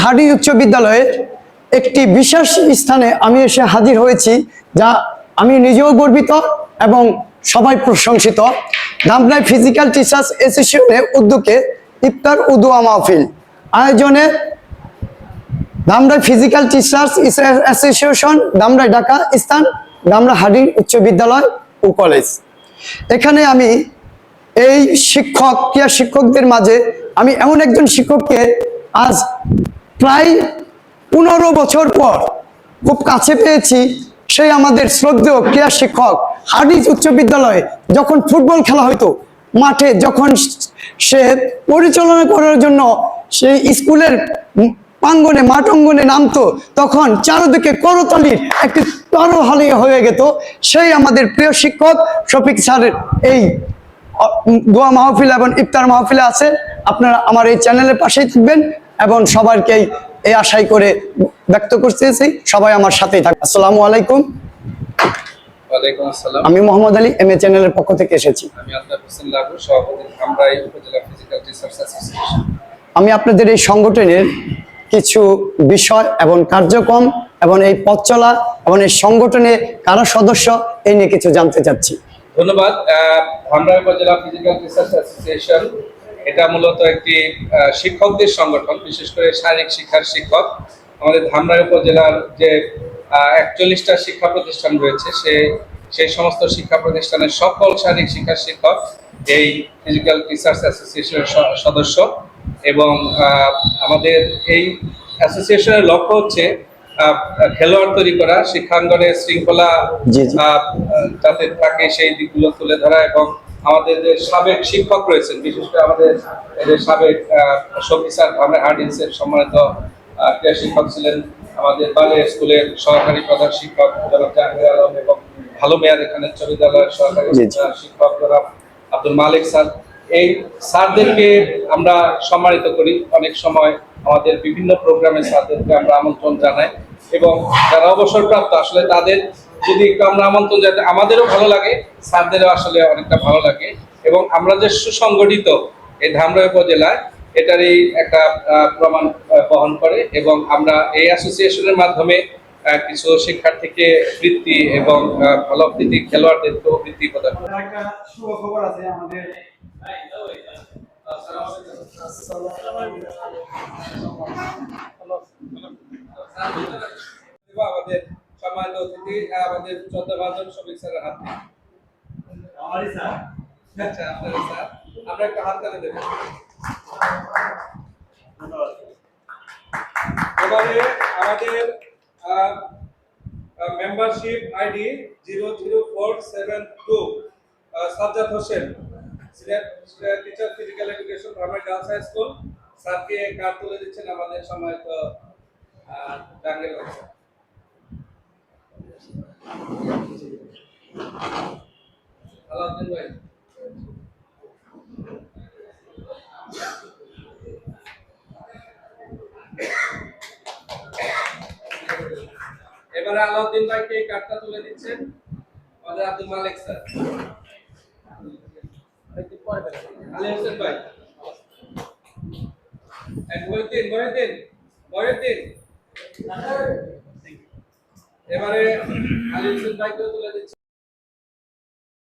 হাডি উচ্চ বিদ্যালয়ের একটি বিশেষ স্থানে আমি এসে হাজির হয়েছি, যা আমি নিজেও গর্বিত এবং সবাই প্রশংসিত। ধামরাই ফিজিক্যাল টিচার্স অ্যাসোসিয়েশনের উদ্যোগে ইফতার ও দোয়া মাহফিল আয়োজনে Dhamrai physical teachers association, Dhamrai Dhaka স্থান, ধামরা হাডি উচ্চ বিদ্যালয় ও কলেজ। এখানে আমি এই ক্রীড়া শিক্ষকদের মাঝে আমি এমন একজন শিক্ষককে আজ প্রায় 15 বছর পর খুব কাছে পেয়েছি। সেই আমাদের শ্রদ্ধেয় ক্রীড়া শিক্ষক হাডি উচ্চ বিদ্যালয়ে যখন ফুটবল খেলা হইতো, মাঠে যখন সে পরিচালনা করার জন্য সেই স্কুলের প্রাঙ্গনে মাঠ অঙ্গনে নামতো, তখন চারদিকে করতালির একটি তরহালি হয়ে যেত। সেই আমাদের প্রিয় শিক্ষক শফিক স্যারের এই দোয়া মাহফিল এবং ইফতার মাহফিলে আছে। আপনারা আমার এই চ্যানেলের পাশেই থাকবেন এবং সবাইকেই এই আশাই করে ব্যক্ত করতেছি, সবাই আমার সাথেই থাকবে। আসসালামু আলাইকুম। ওয়ালাইকুম আসসালাম। আমি মোহাম্মদ আলী, এমএ চ্যানেলের পক্ষ থেকে এসেছি। আমি আলতাফ হোসেন লাবু, সভাপতি ধামরাই উপজেলা ফিজিক্যাল টিচার্স অ্যাসোসিয়েশন। আমি আপনাদের এই সংগঠনের কিছু বিষয় এবং কার্যক্রম এবং এই পথ চলা এবং এই সংগঠনে কারা সদস্য, এই নিয়ে কিছু জানতে চাচ্ছি। ধন্যবাদ। ধামরাই উপজেলা ফিজিক্যাল টিচার্স অ্যাসোসিয়েশন এটা মূলত একটি শিক্ষকদের সংগঠন, বিশেষ করে শারীরিক শিক্ষার শিক্ষক। আমাদের ধামরাই উপজেলার যে 41টা শিক্ষা প্রতিষ্ঠান রয়েছে, সেই সমস্ত শিক্ষা প্রতিষ্ঠানের সকল শারীরিক শিক্ষার শিক্ষক এই ফিজিক্যাল টিচার্স অ্যাসোসিয়েশনের সদস্য। এবং আমাদের এই অ্যাসোসিয়েশনের লক্ষ্য হচ্ছে খেলোয়াড় তৈরি করা, শিক্ষাঙ্গনে শৃঙ্খলা যাতে থাকে সেই দিকগুলো তুলে ধরা, এবং আমাদের যে সাবেক শিক্ষক রয়েছেন, বিশেষ করে আমাদের সাবেক শফিক স্যার ধামরাই হার্ডিন্সের সম্মানিত ক্রীড়া শিক্ষক ছিলেন, আমাদের বালিয়া স্কুলের সহকারী প্রধান শিক্ষক জনাব জাহাঙ্গীর আলম, এবং ভালো মেয়াদ এখানে বিদ্যালয়ের সহকারী শিক্ষক জনাব আব্দুল মালিক স্যার। এই স্যারদেরকে আমরা সম্মানিত করি। অনেক সময় আমাদের বিভিন্ন প্রোগ্রামে স্যারদেরকে আমরা আমন্ত্রণ জানাই, এবং যারা অবসরপ্রাপ্ত আসলে তাদের যদি একটু আমরা আমন্ত্রণ জানাই, আমাদেরও ভালো লাগে, স্যারদেরও আসলে অনেকটা ভালো লাগে। এবং আমরা যে সুসংগঠিত এই ধামরাই উপজেলায়, এটারই একটা প্রমাণ বহন করে। এবং আমরা এই অ্যাসোসিয়েশনের মাধ্যমে কিছু শিক্ষার্থীকে বৃত্তি এবং ভালো বৃত্তি, খেলোয়াড়দেরকেও বৃত্তি প্রদান করি। একটা শুভ খবর আছে আমাদের। আমাদের সম্মানিত অতিথি আমাদের শ্রদ্ধাভাজন শফিক স্যারের হাতে। আমারই স্যার। আচ্ছা, আপনাদের স্যার, আমরা একটা হাত তালি দেব। এবারে আমাদের membership ID 00472 Sajjad Hossain, teacher physical education Dhamrai girls high school, স্যারকে কার্ড তুলে দিচ্ছেন আমাদের সম্মানিত জাহাঙ্গীর আলম স্যার। আলাউদ্দিন ভাই, এবারে আলাউদ্দিন ভাইকে কার্ডটা তুলে দিচ্ছেন আমাদের আব্দুল মালিক স্যার। আলী হোসেন ভাই, মহিউদ্দিন এবারে আলী হোসেন ভাইকে তুলে দিচ্ছেন।